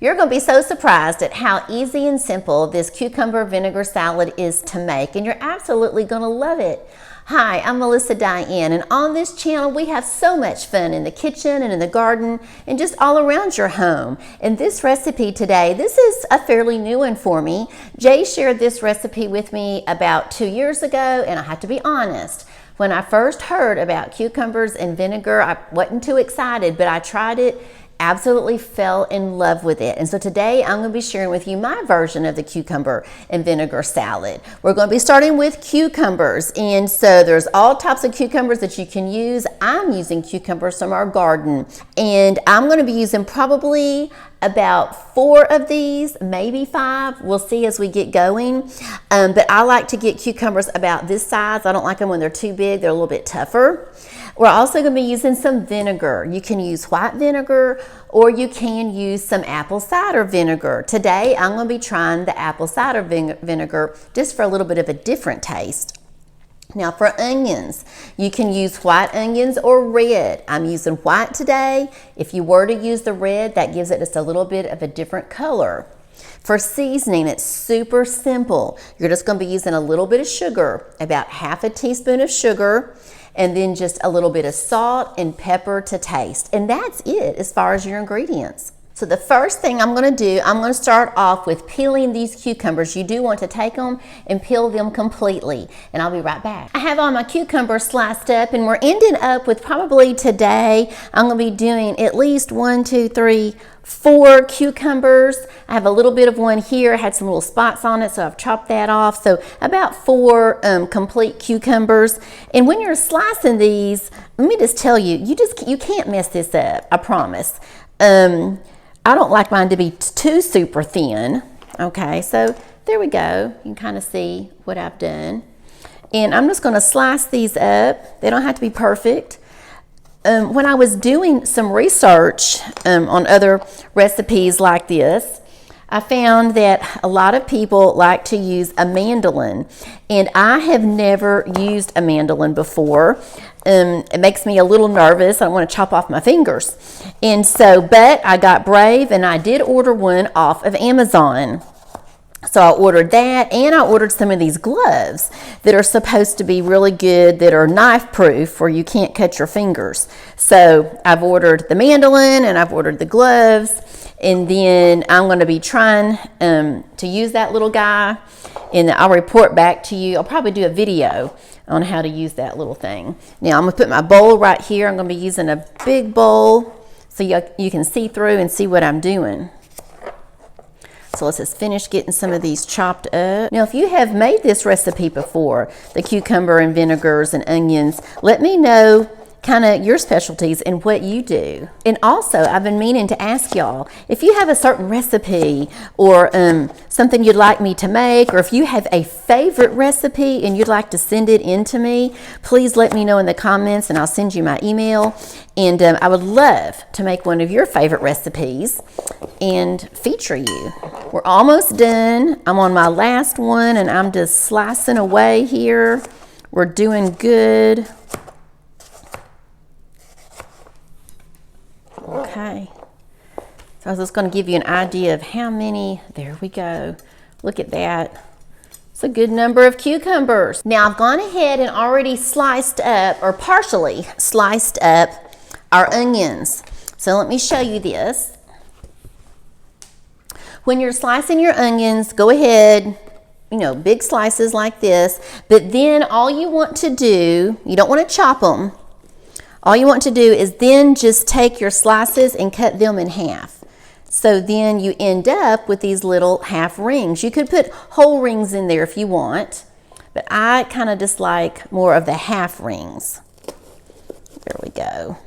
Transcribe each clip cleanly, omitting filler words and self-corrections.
You're going to be so surprised at how easy and simple this cucumber vinegar salad is to make, and you're absolutely going to love it. Hi, I'm Melissa Diane, and on this channel we have so much fun in the kitchen and in the garden and just all around your home. And this recipe today, this is a fairly new one for me. Jay shared this recipe with me about 2 years ago, and I have to be honest, when I first heard about cucumbers and vinegar, I wasn't too excited, but I tried it, absolutely fell in love with it. And so today I'm going to be sharing with you my version of the cucumber and vinegar salad. We're going to be starting with cucumbers, and so there's all types of cucumbers that you can use. I'm using cucumbers from our garden, and I'm going to be using probably about 4 of these, maybe 5. We'll see as we get going. But I like to get cucumbers about this size. I don't like them when they're too big. They're a little bit tougher. We're also going to be using some vinegar. You can use white vinegar or you can use some apple cider vinegar. Today I'm going to be trying the apple cider vinegar just for a little bit of a different taste. Now for onions, you can use white onions or red. I'm using white today. If you were to use the red, that gives it just a little bit of a different color. For seasoning, it's super simple. You're just going to be using a little bit of sugar, about half a teaspoon of sugar, and then just a little bit of salt and pepper to taste. And that's it as far as your ingredients. So the first thing I'm going to do, I'm going to start off with peeling these cucumbers. You do want to take them and peel them completely, and I'll be right back. I have all my cucumbers sliced up, and we're ending up with probably today, I'm going to be doing at least 4 cucumbers. I have a little bit of one here. I had some little spots on it, so I've chopped that off. So about 4 complete cucumbers. And when you're slicing these, let me just tell you, you can't mess this up, I promise. I don't like mine to be too super thin. Okay, so there we go. You can kind of see what I've done. And I'm just going to slice these up. They don't have to be perfect. When I was doing some research on other recipes like this, I found that a lot of people like to use a mandolin, and I have never used a mandolin before. It makes me a little nervous. I don't want to chop off my fingers. And so, but I got brave and I did order one off of Amazon. So I ordered that, and I ordered some of these gloves that are supposed to be really good, that are knife proof where you can't cut your fingers. So I've ordered the mandolin and I've ordered the gloves, and then I'm going to be trying to use that little guy, and I'll report back to you. I'll probably do a video on how to use that little thing. Now I'm going to put my bowl right here. I'm going to be using a big bowl so you can see through and see what I'm doing. So let's just finish getting some of these chopped up. Now, if you have made this recipe before, the cucumber and vinegars and onions, let me know kind of your specialties and what you do. And also, I've been meaning to ask y'all, if you have a certain recipe or something you'd like me to make, or if you have a favorite recipe and you'd like to send it in to me, please let me know in the comments and I'll send you my email. And I would love to make one of your favorite recipes and feature you. We're almost done. I'm on my last one and I'm just slicing away here. We're doing good. Okay, so I was just going to give you an idea of how many. There we go. Look at that. It's a good number of cucumbers. Now I've gone ahead and already sliced up, or partially sliced up, our onions. So let me show you this. When you're slicing your onions, go ahead, big slices like this, but then all you want to do, you don't want to chop them. All you want to do is then just take your slices and cut them in half. So then you end up with these little half rings. You could put whole rings in there if you want, but I kind of just like more of the half rings. There we go.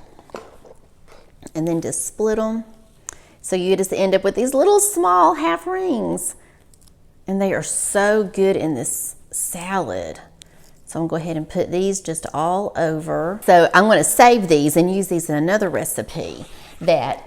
And then just split them. So you just end up with these little small half rings. And they are so good in this salad. So I'm going to go ahead and put these just all over. So I'm going to save these and use these in another recipe that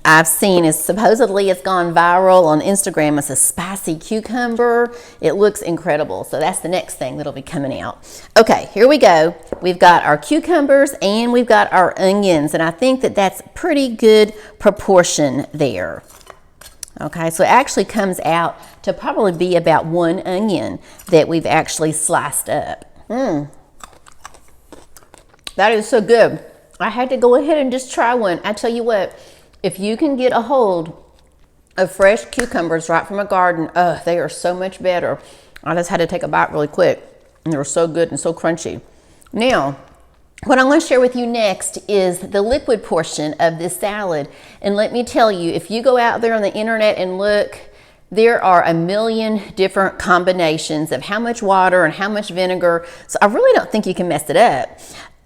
I've seen is supposedly it's gone viral on Instagram. It's a spicy cucumber. It looks incredible. So that's the next thing that'll be coming out. Okay, here we go. We've got our cucumbers and we've got our onions, and I think that that's pretty good proportion there. Okay, so it actually comes out to probably be about 1 onion that we've actually sliced up. That is so good. I had to go ahead and just try one. I tell you what, if you can get a hold of fresh cucumbers right from a garden, they are so much better. I just had to take a bite really quick, and they were so good and so crunchy. Now, what I'm going to share with you next is the liquid portion of this salad. And let me tell you, if you go out there on the internet and look, there are a million different combinations of how much water and how much vinegar. So I really don't think you can mess it up.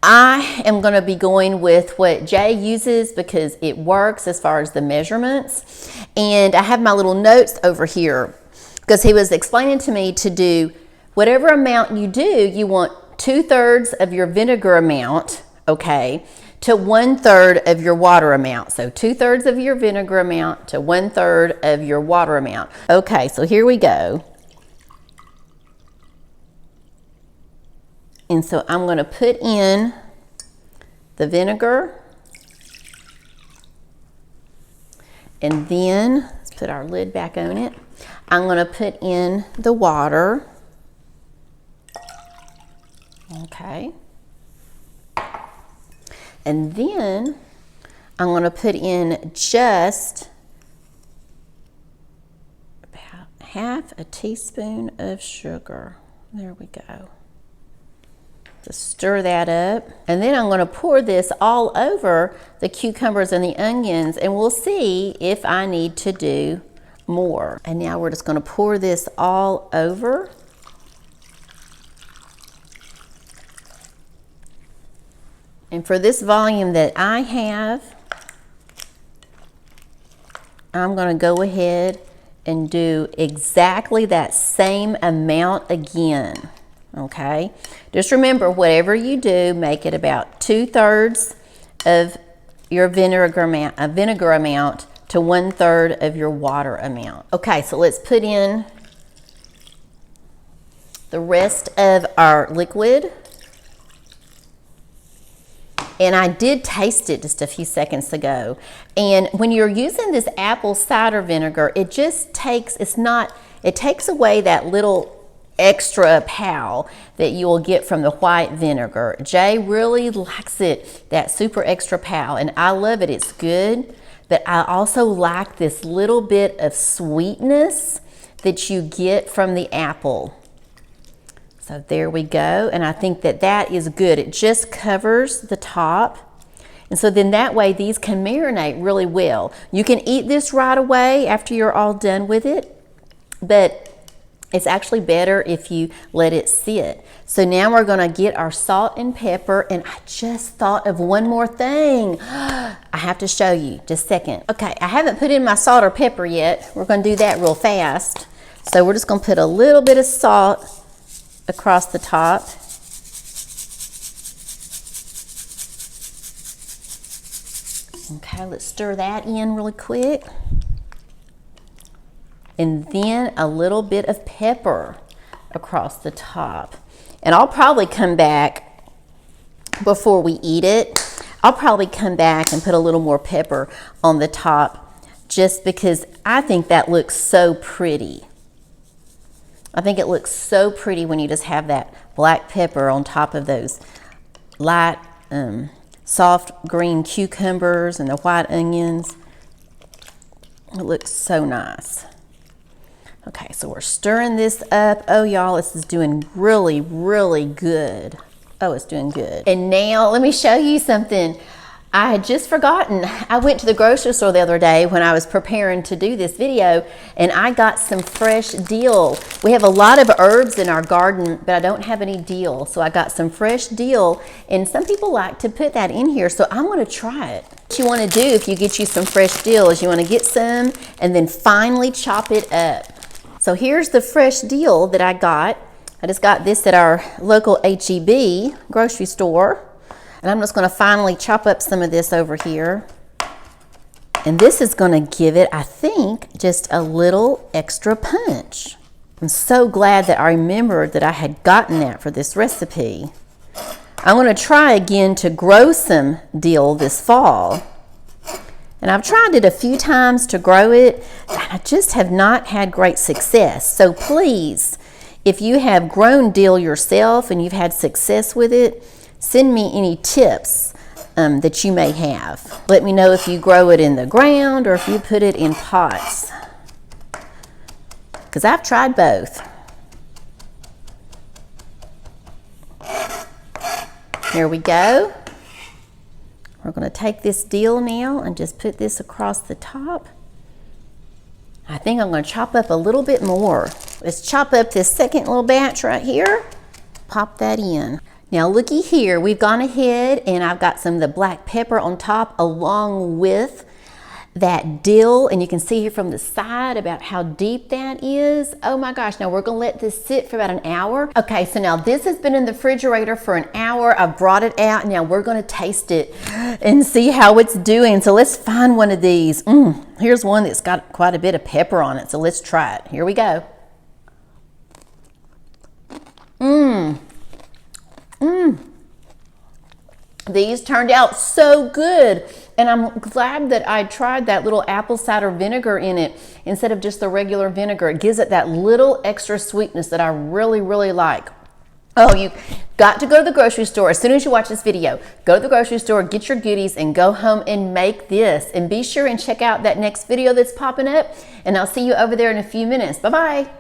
I am going to be going with what Jay uses because it works as far as the measurements. And I have my little notes over here because he was explaining to me to do whatever amount you do, you want 2/3 of your vinegar amount, okay, to 1/3 of your water amount. So 2/3 of your vinegar amount to 1/3 of your water amount. Okay, so here we go. And so I'm going to put in the vinegar. And then, let's put our lid back on it. I'm going to put in the water. Okay. And then I'm going to put in just about 1/2 teaspoon of sugar. There we go. Just stir that up. And then I'm going to pour this all over the cucumbers and the onions, and we'll see if I need to do more. And now we're just going to pour this all over. And for this volume that I have, I'm going to go ahead and do exactly that same amount again. Okay, just remember, whatever you do, make it about 2/3 of your vinegar amount to 1/3 of your water amount. Okay, so let's put in the rest of our liquid. And I did taste it just a few seconds ago. And when you're using this apple cider vinegar, it just takes, it takes away that little extra pow that you will get from the white vinegar. Jay really likes it, that super extra pow, and I love it. It's good, but I also like this little bit of sweetness that you get from the apple. So there we go, and I think that that is good. It just covers the top, and so then that way these can marinate really well. You can eat this right away after you're all done with it, but it's actually better if you let it sit. So now we're gonna get our salt and pepper, and I just thought of one more thing. I have to show you, just a second. Okay, I haven't put in my salt or pepper yet. We're gonna do that real fast. So we're just gonna put a little bit of salt across the top. Okay, let's stir that in really quick. And then a little bit of pepper across the top. And I'll probably come back before we eat it. I'll probably come back and put a little more pepper on the top just because I think that looks so pretty. I think it looks so pretty when you just have that black pepper on top of those light, soft green cucumbers and the white onions. It looks so nice. Okay, so we're stirring this up. Oh, y'all, this is doing really, really good. Oh, it's doing good. And now let me show you something. I had just forgotten. I went to the grocery store the other day when I was preparing to do this video, and I got some fresh dill. We have a lot of herbs in our garden, but I don't have any dill. So I got some fresh dill, and some people like to put that in here, so I'm gonna try it. What you wanna do if you get you some fresh dill is you wanna get some and then finely chop it up. So here's the fresh dill that I got. I just got this at our local H-E-B grocery store. And I'm just going to finally chop up some of this over here. And this is going to give it, I think, just a little extra punch. I'm so glad that I remembered that I had gotten that for this recipe. I'm going to try again to grow some dill this fall. And I've tried it a few times to grow it, and I just have not had great success. So please, if you have grown dill yourself and you've had success with it, send me any tips that you may have. Let me know if you grow it in the ground or if you put it in pots, because I've tried both. Here we go. We're going to take this dill now and just put this across the top. I think I'm going to chop up a little bit more. Let's chop up this second little batch right here. Pop that in. Now looky here, we've gone ahead and I've got some of the black pepper on top along with that dill, and you can see here from the side about how deep that is. Oh my gosh, now we're gonna let this sit for about an hour. Okay, so now this has been in the refrigerator for an hour. I've brought it out. Now we're gonna taste it and see how it's doing. So let's find one of these. Here's one that's got quite a bit of pepper on it. So let's try it. Here we go. These turned out so good, and I'm glad that I tried that little apple cider vinegar in it instead of just the regular vinegar. It gives it that little extra sweetness that I really, really like. Oh, you got to go to the grocery store as soon as you watch this video. Go to the grocery store, get your goodies, and go home and make this. And be sure and check out that next video that's popping up, and I'll see you over there in a few minutes. Bye-bye.